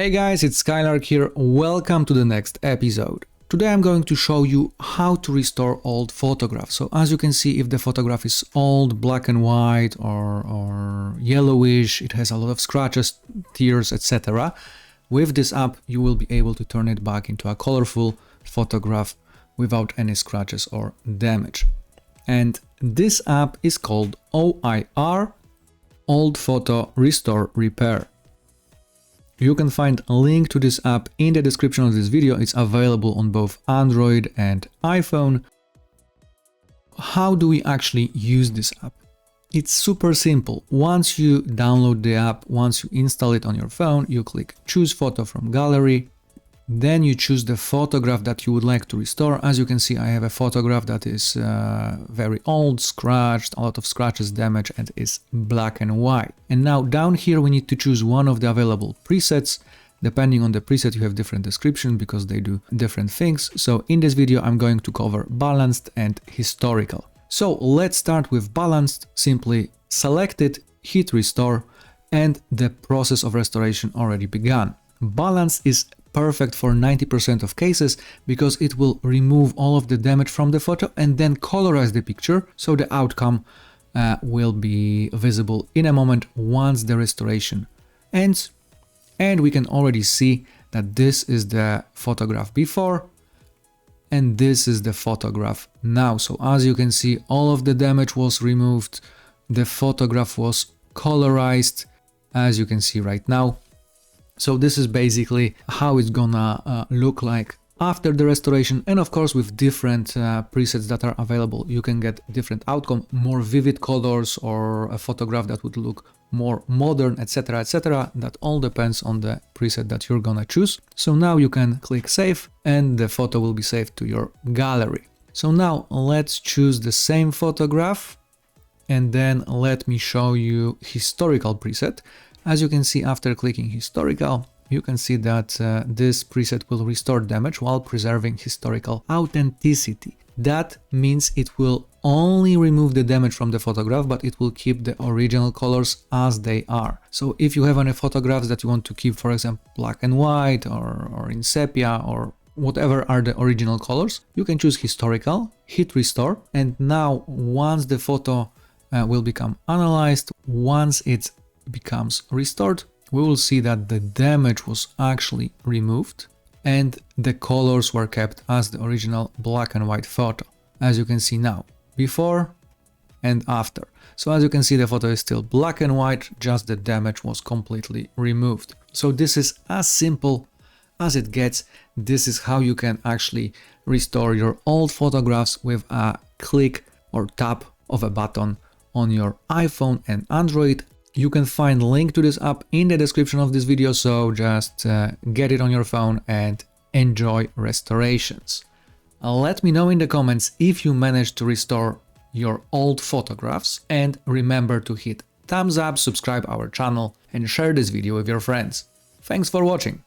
Hey guys, it's Skylark here. Welcome to the next episode. Today I'm going to show you how to restore old photographs. So as you can see, if the photograph is old, black and white or yellowish, it has a lot of scratches, tears, etc. With this app, you will be able to turn it back into a colorful photograph without any scratches or damage. And this app is called OIR, Old Photo Restore Repair. You can find a link to this app in the description of this video. It's available on both Android and iPhone. How do we actually use this app? It's super simple. Once you download the app, once you install it on your phone, you click Choose Photo from Gallery. Then you choose the photograph that you would like to restore. As you can see, I have a photograph that is very old, scratched, a lot of scratches, damage, and is black and white. And now down here, we need to choose one of the available presets. Depending on the preset, you have different description because they do different things. So in this video, I'm going to cover balanced and historical. So let's start with balanced. Simply select it, hit restore, and the process of restoration already began. Balance is perfect for 90% of cases because it will remove all of the damage from the photo and then colorize the picture, so the outcome will be visible in a moment once the restoration ends. And we can already see that this is the photograph before and this is the photograph now. So as you can see, all of the damage was removed, the photograph was colorized, as you can see right now. So this is basically how it's gonna look like after the restoration, and of course with different presets that are available you can get different outcome, more vivid colors or a photograph that would look more modern, etc, etc. That all depends on the preset that you're gonna choose. So now you can click save and the photo will be saved to your gallery. So now let's choose the same photograph and then let me show you historical preset. As you can see, after clicking historical, you can see that this preset will restore damage while preserving historical authenticity. That means it will only remove the damage from the photograph, but it will keep the original colors as they are. So if you have any photographs that you want to keep, for example, black and white or in sepia or whatever are the original colors, you can choose historical, hit restore, and now once the photo will become analyzed, once it's becomes restored, we will see that the damage was actually removed and the colors were kept as the original black and white photo. As you can see now, before and after. So as you can see, the photo is still black and white, just the damage was completely removed. So this is as simple as it gets. This is how you can actually restore your old photographs with a click or tap of a button on your iPhone and Android. You can find a link to this app in the description of this video, so just get it on your phone and enjoy restorations. Let me know in the comments if you managed to restore your old photographs, and remember to hit thumbs up, subscribe our channel and share this video with your friends. Thanks for watching.